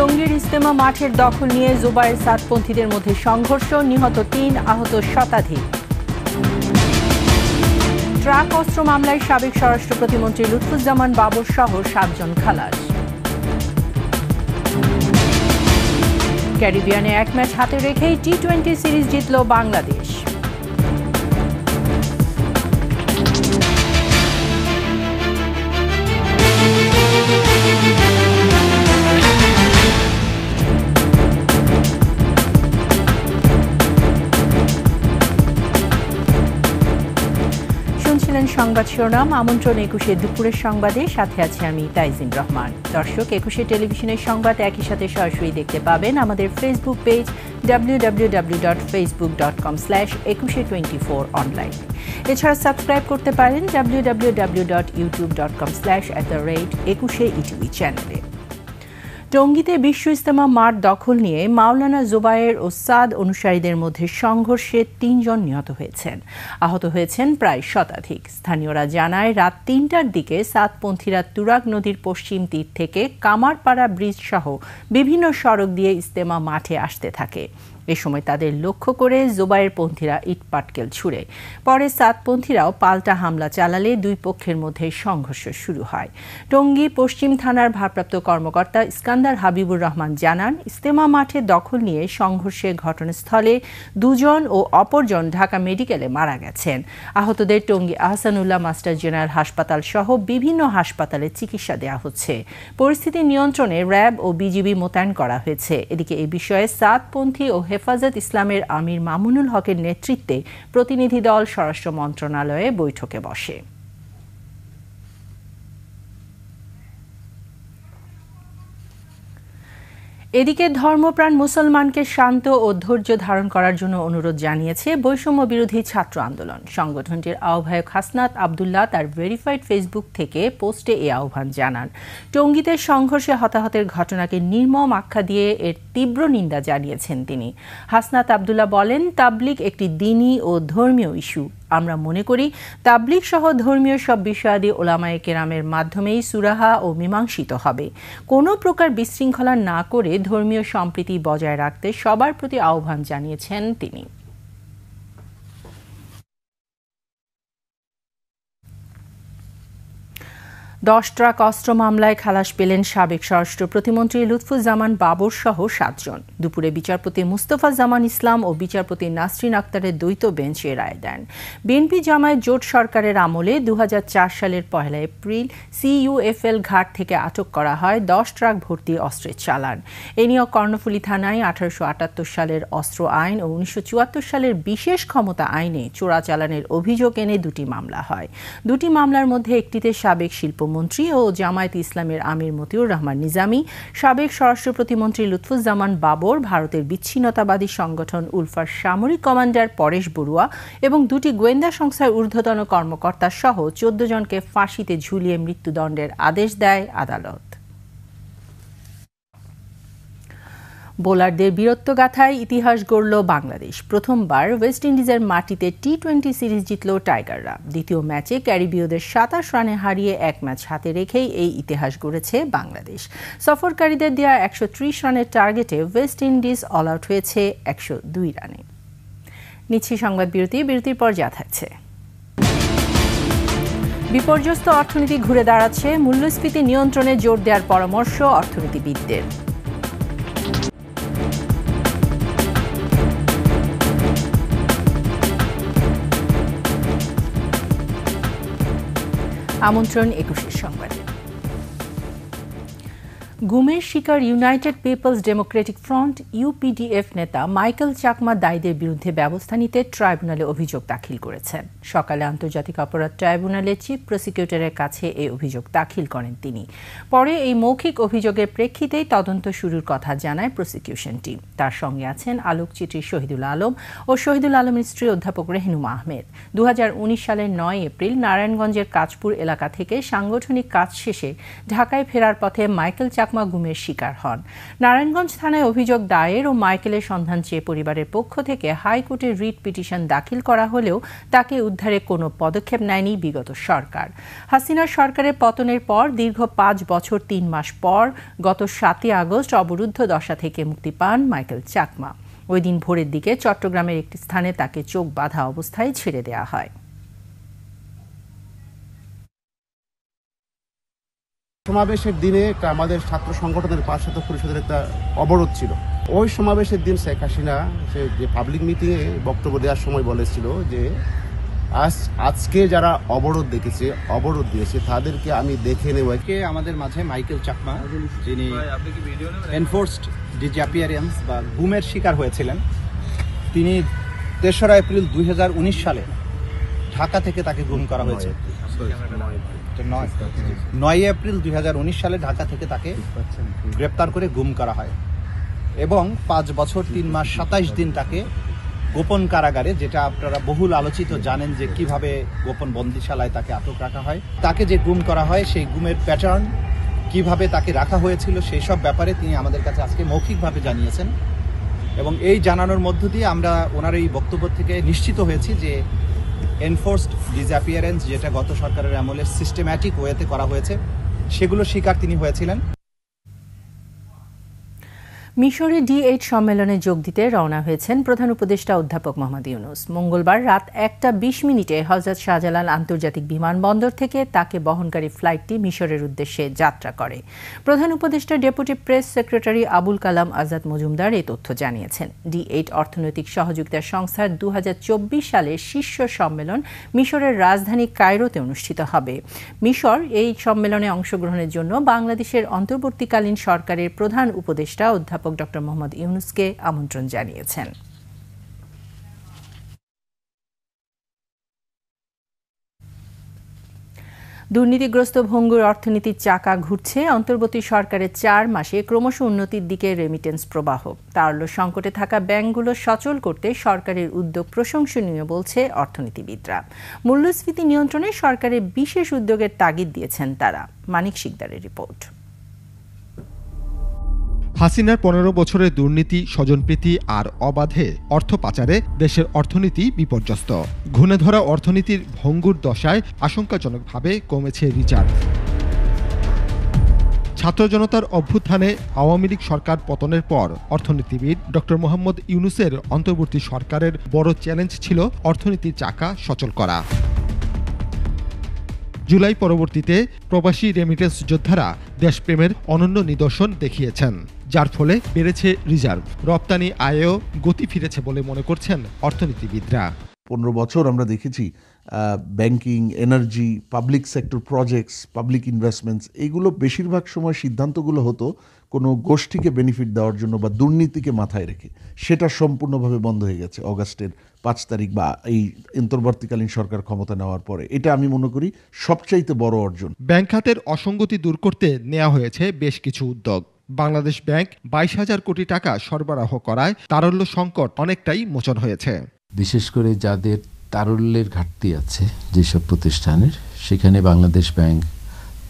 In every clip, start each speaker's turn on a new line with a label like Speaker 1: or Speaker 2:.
Speaker 1: টঙ্গীর ইজতেমা মাঠের দখল নিয়ে জুবায়ের সাদপন্থীদের মধ্যে সংঘর্ষ, নিহত ৩, আহত শতাধিক। ট্রাক অস্ত্র মামলায় সাবেক স্বরাষ্ট্র প্রতিমন্ত্রী লুৎফুজ্জামান বাবর সহ ৭ জন খালাস। ক্যারিবিয়ানে ১ ম্যাচ হাতে রেখেই টি-20 সিরিজ জিতল বাংলাদেশ। সংবাদ শিরোনাম, আমন্ত্রণ ২১শে দুপুরের সংবাদে, সাথে আছে আমি তাইজিন রহমান। দর্শক, ২১শে টেলিভিশনের সংবাদ একই সাথে সরাসরি দেখতে পাবেন আমাদের ফেসবুক পেজ www.facebook.com/2124 অনলাইনে। এছাড়া সাবস্ক্রাইব করতে পারেন www.youtube.com/@21 চ্যানেলে। টঙ্গীতে বিশ্ব ইজতেমা মাঠ দখল নিয়ে মাওলানা জুবায়ের ও সাদ অনুসারীদের মধ্যে সংঘর্ষে ৩ জন নিহত হয়েছেন, আহত হয়েছেন প্রায় শতাধিক। স্থানীয়রা জানায়, রাত ৩টার দিকে সাদপন্থীরা তুরাগ নদীর পশ্চিম তীর থেকে কামারপাড়া ব্রিজ সহ বিভিন্ন সড়ক দিয়ে ইজতেমা মাঠে আসতে থাকে। এ সময় তাদের লক্ষ্য করে জুবায়েরপন্থীরা ইটপাটকেল ছুড়ে। পরে সাদপন্থীরাও পাল্টা হামলা চালালে দুই পক্ষের মধ্যে সংঘর্ষ শুরু হয়। টঙ্গী পশ্চিম থানার ভারপ্রাপ্ত কর্মকর্তা ইস্কান্দার হাবিবুর রহমান জানান, ইজতেমা মাঠে দখল নিয়ে সংঘর্ষের ঘটনাস্থলে ২ জন ও অপরজন ঢাকা মেডিকেলে মারা গেছেন। আহতদের টঙ্গী আহসানুল্লাহ মাস্টার জেনারেল হাসপাতাল সহ বিভিন্ন হাসপাতালে চিকিৎসা দেওয়া হচ্ছে। পরিস্থিতি নিয়ন্ত্রণে র্যাব ও বিজিবি মোতায়েন করা হয়েছে। এদিকে এ বিষয়ে সাদপন্থী ও হেফাজত ইসলামের আমির মামুনুল হকের নেতৃত্বে প্রতিনিধি দল স্বরাষ্ট্র মন্ত্রণালয়ে বৈঠকে বসে। এদিকে ধর্মপ্রাণ মুসলমানকে শান্ত ও ধৈর্য ধারণ করার জন্য অনুরোধ জানিয়েছে বৈষম্য বিরোধী ছাত্র আন্দোলন। সংগঠনটির আহ্বায়ক হাসনাত আবদুল্লাহ তার ভেরিফাইড ফেসবুক থেকে পোস্টে এই আহ্বান জানান। টঙ্গীতে সংঘর্ষে হতাহতের ঘটনাকে নির্মম আখ্যা দিয়ে এর তীব্র নিন্দা জানিয়েছেন তিনি। হাসনাত আবদুল্লাহ বলেন, তাবলিগ একটি দ্বীনি ও ধর্মীয় ইস্যু। আমরা মনে করি তাবলিগ সহ ধর্মীয় সব বিষয়াদি ওলামায়ে কেরামের মাধ্যমেই সুরাহা ও মীমাংসিত হবে। কোনো প্রকার বিশৃঙ্খলা না করে ধর্মীয় সম্প্রীতি বজায় রাখতে সবার প্রতি আহ্বান জানিয়েছেন তিনি। 10 ট্রাক অস্ত্র মামলায় খালাস পেলেন সাবেক স্বরাষ্ট্র প্রতিমন্ত্রী লুৎফুজ্জামান বাবর সহ 7 জন। দুপুরে বিচারপতি মুস্তফা জামান ইসলাম ও বিচারপতি নাসরিন আক্তারের দ্বৈত বেঞ্চ এ রায় দেন। বিএনপি জামায়াত জোট সরকারের আমলে 2004 সালের 1 এপ্রিল CUFL ঘাট থেকে আটক করা হয় 10 ট্রাক ভর্তি অস্ত্রের চালান। এ নিয়ে কর্ণফুলী থানায় 1878 সালের অস্ত্র আইন ও 1974 সালের বিশেষ ক্ষমতা আইনে চোরাচালানের অভিযোগ এনে 2টি মামলা হয়। 2টি মামলার মধ্যে একটিতে সাবেক শিল্পমন্ত্রী ও জামায়াত ইসলামের আমির মতিউর রহমান নিজামী, সাবেক স্বরাষ্ট্র প্রতিমন্ত্রী লুৎফুজ্জামান বাবর, ভারতের বিচ্ছিন্নতাবাদী সংগঠন উলফার সামরিক কমান্ডার পরেশ বড়ুয়া এবং 2টি গোয়েন্দা সংস্থার ঊর্ধ্বতন কর্মকর্তা সহ 14 জনকে ফাঁসিতে ঝুলিয়ে মৃত্যুদণ্ডের আদেশ দেয় আদালত। বোলারদের বীরত্বগাথায় ইতিহাস গড়ল বাংলাদেশ। প্রথমবার ওয়েস্ট ইন্ডিজের মাটিতে টি-20 সিরিজ জিতল টাইগাররা। দ্বিতীয় ম্যাচে ক্যারিবীয়দের 27 রানে হারিয়ে 1 ম্যাচ হাতে রেখেই এই ইতিহাস গড়েছে বাংলাদেশ। সফরকারীদের দেওয়া 130 রানের টার্গেটে ওয়েস্ট ইন্ডিজ অল আউট হয়েছে 102 রানে। নিচ্ছি সংবাদ বিরতির পর যা থাকছে। বিপর্যস্ত অর্থনীতি ঘুরে দাঁড়াচ্ছে, মূল্যস্ফীতি নিয়ন্ত্রণে জোর দেওয়ার পরামর্শ অর্থনীতিবিদদের। আমন্ত্রণ 21 সংবাদে। গুমের শিকার United People's Democratic Front UPDF নেতা মাইকেল চাকমা দায়ীদের বিরুদ্ধে ব্যবস্থা নিতে ট্রাইব্যুনালে অভিযোগ দাখিল করেছেন। সকালে আন্তর্জাতিক অপরাধ ট্রাইব্যুনালে চিফ প্রসিকিউটরের কাছে এই অভিযোগ দাখিল করেন তিনি। পরে এই মৌখিক অভিযোগের প্রেক্ষিতেই তদন্ত শুরুর কথা জানায় প্রসিকিউশন টিম। তার সঙ্গে আছেন আলোকচিত্রী শহীদুল আলম ও শহীদুল আলমের স্ত্রী অধ্যাপক রেহনুমা আহমেদ। 2019 সালের 9 এপ্রিল নারায়ণগঞ্জের কাঁচপুর এলাকা থেকে সাংগঠনিক কাজ শেষে ঢাকায় ফেরার পথে মাইকেল চাকমা গুমের শিকার হন। নারায়ণগঞ্জ থানায় অভিযোগ দায়ের ও মাইকেলের সন্ধান চেয়ে পরিবারের পক্ষ থেকে হাইকোর্টে রিট পিটিশন দাখিল করা হলেও তাকে উদ্ধারে কোনো পদক্ষেপ নেয়নি বিগত সরকার। হাসিনার সরকারের পতনের পর দীর্ঘ 5 বছর 3 মাস পর গত 7 আগস্ট অবরুদ্ধ দশা থেকে মুক্তি পান মাইকেল চাকমা। ওই দিন ভোরের দিকে চট্টগ্রামের একটি স্থানে তাকে চোখ বাঁধা অবস্থায় ছেড়ে দেওয়া হয়।
Speaker 2: সমাবেশের দিনে আমাদের ছাত্র সংগঠনের 5 শতক পরিষদের একটা অবরোধ ছিল। ওই সমাবেশের দিন শেখ হাসিনা যে পাবলিক মিটিংয়ে বক্তব্য দেওয়ার সময় বলেছিল যে আজকে যারা অবরোধ দিয়েছে তাদেরকে আমি দেখে নেব।
Speaker 3: আমাদের মাঝে মাইকেল চাকমা, যিনি এনফোর্সড ডিসঅ্যাপিয়ারেন্স বা গুমের শিকার হয়েছিলেন, তিনি 3রা এপ্রিল 2019 সালে ঢাকা থেকে তাকে গুম করা হয়েছে। 9 এপ্রিল 2019 সালে ঢাকা থেকে তাকে গ্রেপ্তার করে গুম করা হয় এবং 5 বছর 3 মাস 27 দিন তাকে গোপন কারাগারে, যেটা আপনারা বহুল আলোচিত জানেন যে কিভাবে গোপন বন্দিশালায় তাকে আটক রাখা হয়, তাকে যে গুম করা হয় সেই গুমের প্যাটার্ন কিভাবে তাকে রাখা হয়েছিল সেই সব ব্যাপারে তিনি আমাদের কাছে আজকে মৌখিকভাবে জানিয়েছেন। এবং এই জানানোর মধ্য দিয়ে আমরা ওনার এই বক্তব্য থেকে নিশ্চিত হয়েছি যে এনফোর্সড ডিসঅ্যাপিয়ারেন্স, যেটা গত সরকারের আমলে সিস্টেম্যাটিক ওয়েতে করা হয়েছে, সেগুলো শিকার তিনি হয়েছিলেন।
Speaker 1: মিশরে D8 সম্মেলনে যোগ দিতে রওনা হয়েছেন প্রধান উপদেষ্টা অধ্যাপক মোহাম্মদ ইউনূস। মঙ্গলবার রাত 1:20 হযরত শাহজালাল আন্তর্জাতিক বিমানবন্দর থেকে তাকে বহনকারী ফ্লাইটটি মিশরের উদ্দেশ্যে যাত্রা করে। প্রধান উপদেষ্টার deputy press secretary Abul Kalam Azad Majumdar এই তথ্য জানিয়েছেন। D8 অর্থনৈতিক সহযোগিতা সংস্থার 2024 সালের শীর্ষ সম্মেলন মিশরের রাজধানী কায়রোতে অনুষ্ঠিত হবে। মিশর এই সম্মেলনে অংশগ্রহণের জন্য বাংলাদেশের অন্তর্বর্তীকালীন সরকারের প্রধান উপদেষ্টা অধ্যাপক ডক্টর মোহাম্মদ ইউনূসকে আমন্ত্রণ জানিয়েছেন। দুর্নীতিগ্রস্ত ভঙ্গুর অর্থনীতির চাকা ঘুরছে। অন্তর্বর্তী সরকারের 4 মাসে ক্রমশ উন্নতির দিকে রেমিটেন্স প্রবাহ। তারল্য সংকটে থাকা ব্যাংকগুলো সচল করতে সরকারের উদ্যোগ প্রশংসনীয় বলছে অর্থনীতিবিদরা। মূল্যস্ফীতি নিয়ন্ত্রণে সরকারের বিশেষ উদ্যোগের তাগিদ দিয়েছেন তারা। মানিক শিকদারের রিপোর্ট।
Speaker 4: হাসিনার 15 বছরের দুর্নীতি, স্বজনপ্রীতি আর অবাধে অর্থ পাচারে দেশের অর্থনীতি বিপর্যস্ত। ঘুণে ধরা অর্থনীতির ভঙ্গুর দশায় আশঙ্কাজনকভাবে কমেছে রিজার্ভ। ছাত্র জনতার অভ্যুত্থানে আওয়ামী লীগ সরকার পতনের পর অর্থনীতিবিদ ডক্টর মোহাম্মদ ইউনূসের অন্তর্বর্তী সরকারের বড় চ্যালেঞ্জ ছিল অর্থনীতির চাকা সচল করা। জুলাই পরবর্তীতে প্রবাসী রেমিটেন্স যোদ্ধারা দেশপ্রেমের অনন্য নিদর্শন দেখিয়েছেন, যার ফলে বেড়েছে রিজার্ভ। রপ্তানি আয়েও গতি ফিরেছে বলে মনে করছেন অর্থনীতিবিদরা।
Speaker 5: 15 বছর আমরা দেখেছি banking, energy, public sector projects, public investments, এইগুলো বেশিরভাগ সময় সিদ্ধান্তগুলো হতো কোনো গোষ্ঠীকে বেনিফিট দেওয়ার জন্য বা দুর্নীতিকে মাথায় রেখে। সেটা সম্পূর্ণভাবে বন্ধ হয়ে গেছে অগাস্টের 5 তারিখ বা এই অন্তর্বর্তীকালীন সরকার ক্ষমতা নেওয়ার পরে। এটা আমি মনে করি সবচাইতে বড় অর্জন।
Speaker 4: ব্যাংক খাতের অসঙ্গতি দূর করতে নেওয়া হয়েছে বেশ কিছু উদ্যোগ। বাংলাদেশ ব্যাংক 22,000 কোটি টাকা সরবরাহ করায় তারল্য সংকট অনেকটাই মোচন হয়েছে।
Speaker 6: বিশেষ করে যাদের তারল্যের ঘাটতি আছে যেসব প্রতিষ্ঠানের, সেখানে বাংলাদেশ ব্যাংক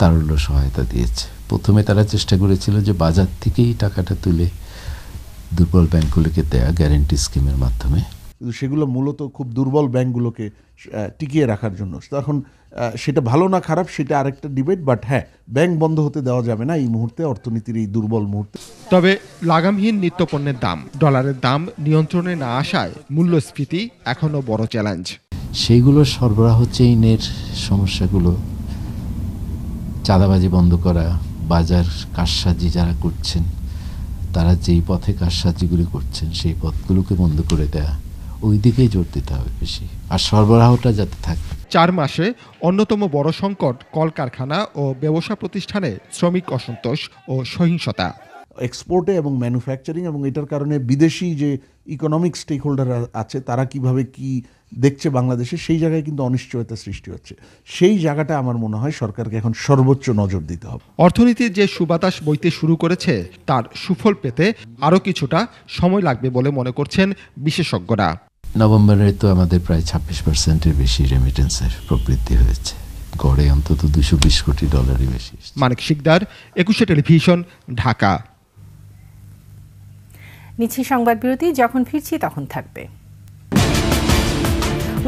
Speaker 6: তারল্য সহায়তা দিয়েছে। প্রথমে তারা চেষ্টা করেছিল যে বাজার থেকেই টাকাটা তুলে দুর্বল ব্যাংকগুলোকে দেয়া গ্যারান্টি স্কিমের মাধ্যমে।
Speaker 5: কিন্তু সেগুলো মূলত খুব দুর্বল ব্যাংকগুলোকে টিকিয়ে রাখার জন্য। তখন সেটা ভালো না খারাপ সেটা আরেকটা ডিবেট, বাট হ্যাঁ, ব্যাংক বন্ধ হতে দেওয়া যাবে না এই মুহূর্তে, অর্থনীতির এই দুর্বল মুহূর্তে।
Speaker 4: তবে লাগামহীন নিত্যপণ্যের দাম, ডলারের দাম নিয়ন্ত্রণে না আসায় মূল্যস্ফীতি এখনো বড় চ্যালেঞ্জ।
Speaker 6: সেইগুলো সরবরাহ চেইনের সমস্যাগুলো, চাঁদাবাজি বন্ধ করা, বাজার কারসাজি যারা করছেন তারা যেই পথে কারসাজিগুলি করছেন সেই পথগুলোকে বন্ধ করে দেয়া, ওই দিকেই জোর দিতে হবে বেশি, আর সরবরাহটা যাতে থাকে।
Speaker 4: 4 মাসে অন্যতম বড় সংকট কলকারখানা ও ব্যবসা প্রতিষ্ঠানে শ্রমিক অসন্তোষ ও সহিংসতা।
Speaker 5: এক্সপোর্টে এবং ম্যানুফ্যাকচারিং এবং এটার কারণে বিদেশি যে ইকোনমিক স্টেক হোল্ডার আছে তারা কিভাবে কি দেখছে বাংলাদেশে, সেই জায়গায় কিন্তু অনিশ্চয়তা সৃষ্টি হচ্ছে। সেই জায়গাটা আমার মনে হয় সরকারকে এখন সর্বোচ্চ নজর দিতে হবে।
Speaker 4: অর্থনীতির যে সুবাতাস বইতে শুরু করেছে তার সুফল পেতে আরও কিছুটা সময় লাগবে বলে মনে করছেন বিশেষজ্ঞরা।
Speaker 6: নভেম্বরে তো আমাদের প্রায় 26%-এর বেশি রেমিটেন্সের প্রবৃদ্ধি হয়েছে। গড়ে অন্তত $220 কোটি বেশি।
Speaker 4: মানিক শিকদার, 21 টেলিভিশন, ঢাকা।
Speaker 1: নিচ্ছি সংবাদ বিরতি, যখন ফিরছি তখন থাকবে।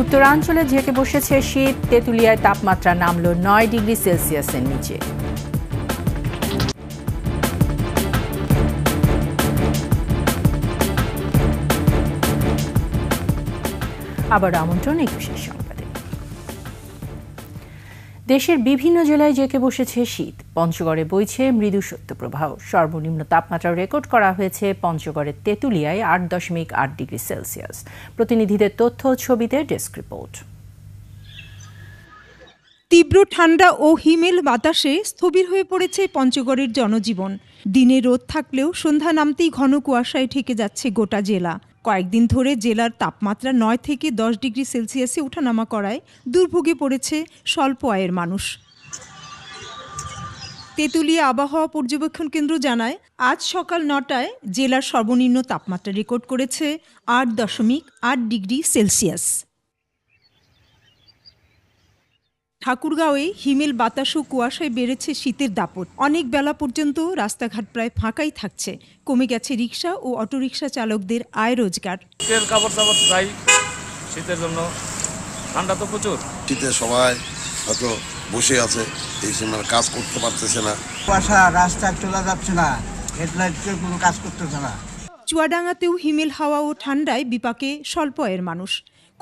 Speaker 1: উত্তরাঞ্চলে ঝেঁকে বসেছে শীত, তেঁতুলিয়ায় তাপমাত্রা নামল 9 ডিগ্রি সেলসিয়াসের নিচে। আবার আমন্ত্রণ 21 সংবাদে। দেশের বিভিন্ন জেলায় জেঁকে বসেছে শীত, পঞ্চগড়ে বইছে মৃদু শৈত্যপ্রবাহ। সর্বনিম্ন তাপমাত্রা রেকর্ড করা হয়েছে পঞ্চগড়ের তেঁতুলিয়ায় 8.8 ডিগ্রি সেলসিয়াস। প্রতিনিধিদের তথ্য ছবিতে ডেস্ক রিপোর্ট।
Speaker 7: তীব্র ঠান্ডা ও হিমেল বাতাসে স্থবির হয়ে পড়েছে পঞ্চগড়ের জনজীবন। দিনে রোদ থাকলেও সন্ধ্যা নামতেই ঘন কুয়াশায় ঢেকে যাচ্ছে গোটা জেলা। কয়েকদিন ধরে জেলার তাপমাত্রা 9 থেকে 10 ডিগ্রি সেলসিয়াসে ওঠানামা করায় দুর্ভোগে পড়েছে স্বল্প আয়ের মানুষ। তেঁতুলিয়া আবহাওয়া পর্যবেক্ষণ কেন্দ্র জানায়, আজ সকাল 9টায় জেলার সর্বনিম্ন তাপমাত্রা রেকর্ড করেছে 8.8 ডিগ্রি সেলসিয়াস। ঠাকুরগাঁওয়ে হিমেল বাতাস ও কুয়াশায় বেড়েছে শীতের দাপট। অনেক বেলা পর্যন্ত রাস্তাঘাট প্রায় ফাঁকাই থাকছে। কমে গেছে রিক্সা ও অটোরিকশা চালকদের আয় রোজগার।
Speaker 8: শীতের কাপড় চাপড় চাই শীতের জন্য, ঠান্ডা তো প্রচুর।
Speaker 9: শীতে সবাই হয়তো বসে আছে, এই সময় কাজ করতে পারতেছে না।
Speaker 10: কুয়াশা, রাস্তায় চলা যাচ্ছে না, হেডলাইটের কোনো কাজ করতেছে না।
Speaker 7: চুয়াডাঙ্গাতেও হিমেল হাওয়া ও ঠান্ডায় বিপাকে স্বল্প আয়ের মানুষ।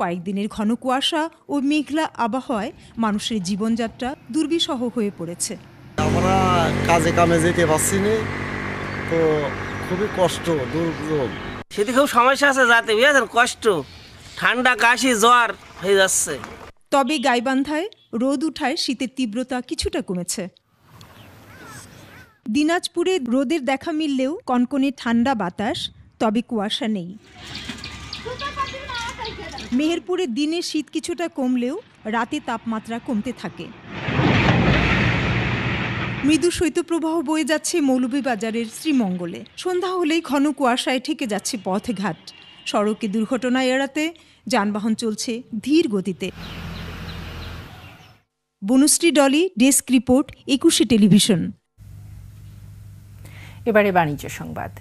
Speaker 7: কয়েকদিনের ঘন কুয়াশা ও মেঘলা আবহাওয়ায় মানুষের জীবনযাত্রা দুর্বিষহ হয়ে পড়েছে।
Speaker 10: আমরা কাজে কামে যেতে পারছি না, তো খুবই কষ্ট, দুর্যোগ।
Speaker 11: সেটি খুব সমস্যা আছে, যাতে বুঝেছেন, কষ্ট, ঠান্ডা, কাশি, জ্বর হয়ে যাচ্ছে।
Speaker 7: তবে গাইবান্ধায় রোদ উঠায় শীতের তীব্রতা কিছুটা কমেছে। দিনাজপুরে রোদের দেখা মিললেও কনকনে ঠান্ডা বাতাস, তবে কুয়াশা নেই। মেহেরপুরে দিনে শীত কিছুটা কমলেও রাতে তাপমাত্রা কমতে থাকে। মৃদু শৈত্যপ্রবাহ বয়ে যাচ্ছে মৌলভীবাজারের শ্রীমঙ্গলে। সন্ধ্যা হলেই ঘন কুয়াশায় ঠেকে যাচ্ছে পথঘাট। সড়কে দুর্ঘটনা এড়াতে যানবাহন চলছে ধীর গতিতে। Banushree Dolly, desk report, 21 television.
Speaker 1: এবারে বাণিজ্য সংবাদ।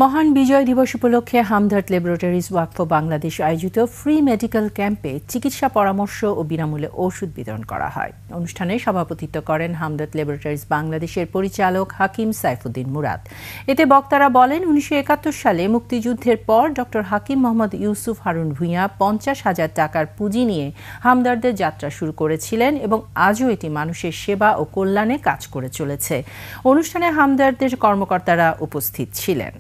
Speaker 1: মহান বিজয় দিবস উপলক্ষে হামদর্দ ল্যাবরেটরিজ ওয়াকফ বাংলাদেশ আয়োজিত ফ্রি মেডিকেল ক্যাম্পে চিকিৎসা পরামর্শ ও বিনামূল্যে ওষুধ বিতরণ করা হয়। অনুষ্ঠানে সভাপতিত্ব করেন হামদর্দ ল্যাবরেটরিজ বাংলাদেশের পরিচালক হাকিম সাইফুদ্দিন মুরাদ। এতে বক্তারা বলেন, 1971 সালে মুক্তিযুদ্ধের পর ডক্টর হাকিম মোহাম্মদ ইউসুফ হারুন ভূঁইয়া 50,000 টাকার পুঁজি নিয়ে হামদর্দের যাত্রা শুরু করেছিলেন এবং আজও এটি মানুষের সেবা ও কল্যাণে কাজ করে চলেছে। অনুষ্ঠানে হামদর্দের কর্মকর্তারা উপস্থিত ছিলেন।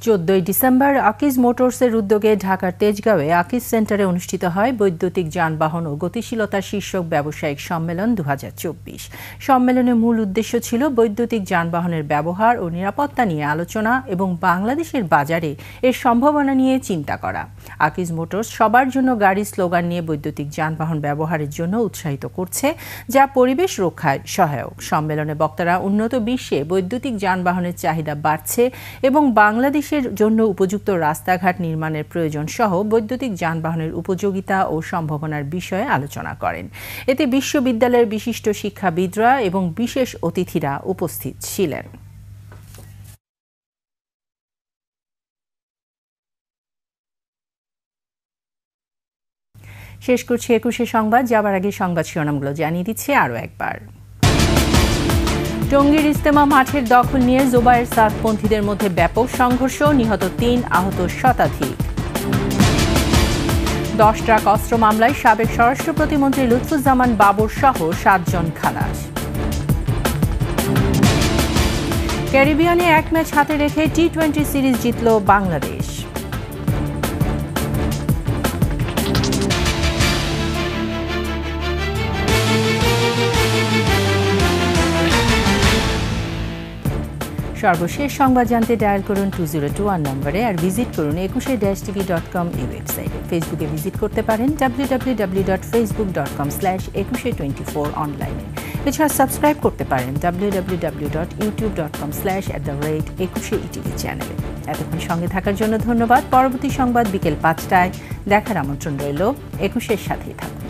Speaker 1: 14 ডিসেম্বর আকিজ মোটরসের উদ্যোগে ঢাকার তেজগাঁওয়ে আকিজ সেন্টারে অনুষ্ঠিত হয় বৈদ্যুতিক যানবাহন ও গতিশীলতা শীর্ষক ব্যবসায়িক সম্মেলন 2024। সম্মেলনের মূল উদ্দেশ্য ছিল বৈদ্যুতিক যানবাহনের ব্যবহার ও নিরাপত্তা নিয়ে আলোচনা এবং বাংলাদেশের বাজারে এর সম্ভাবনা নিয়ে চিন্তা করা। আকিজ মোটরস সবার জন্য গাড়ি স্লোগান নিয়ে বৈদ্যুতিক যানবাহন ব্যবহারের জন্য উৎসাহিত করছে, যা পরিবেশ রক্ষায় সহায়ক। সম্মেলনে বক্তারা উন্নত বিশ্বে বৈদ্যুতিক যানবাহনের চাহিদা বাড়ছে এবং বাংলাদেশের জন্য উপযুক্ত রাস্তাঘাট নির্মাণের প্রয়োজন সহ বৈদ্যুতিক যানবাহনের উপযোগিতা ও সম্ভাবনার বিষয়ে আলোচনা করেন। এতে বিশ্ববিদ্যালয়ের বিশিষ্ট শিক্ষাবিদরা এবং বিশেষ অতিথিরা উপস্থিত ছিলেন। শেষ করছি 21 সংবাদ। যাবার আগে সংবাদ শিরোনামগুলো জানিয়ে দিচ্ছি আরও একবার। টঙ্গীর ইজতেমা মাঠের দখল নিয়ে জোবায়ের সাদপন্থীদের মধ্যে ব্যাপক সংঘর্ষ, নিহত 3, আহত শতাধিক। 10 ট্রাক অস্ত্র মামলায় সাবেক স্বরাষ্ট্র প্রতিমন্ত্রী লুৎফুজ্জামান বাবর সহ 7 জন খালাস। ক্যারিবিয়ানে 1 ম্যাচ হাতে রেখে টি-20 সিরিজ জিতল বাংলাদেশ। সর্বশেষ সংবাদ জানতে ডায়াল করুন 2021 নম্বরে আর ভিজিট করুন 21-tv.com এই ওয়েবসাইটে। ফেসবুকে ভিজিট করতে পারেন www.facebook.com/2124 অনলাইনে। এছাড়া সাবস্ক্রাইব করতে পারেন www.youtube.com/@21etv চ্যানেলে। এতক্ষণ সঙ্গে থাকার জন্য ধন্যবাদ। পরবর্তী সংবাদ বিকেল 5টায় দেখার আমন্ত্রণ রইল। 21-এর সাথেই থাকুন।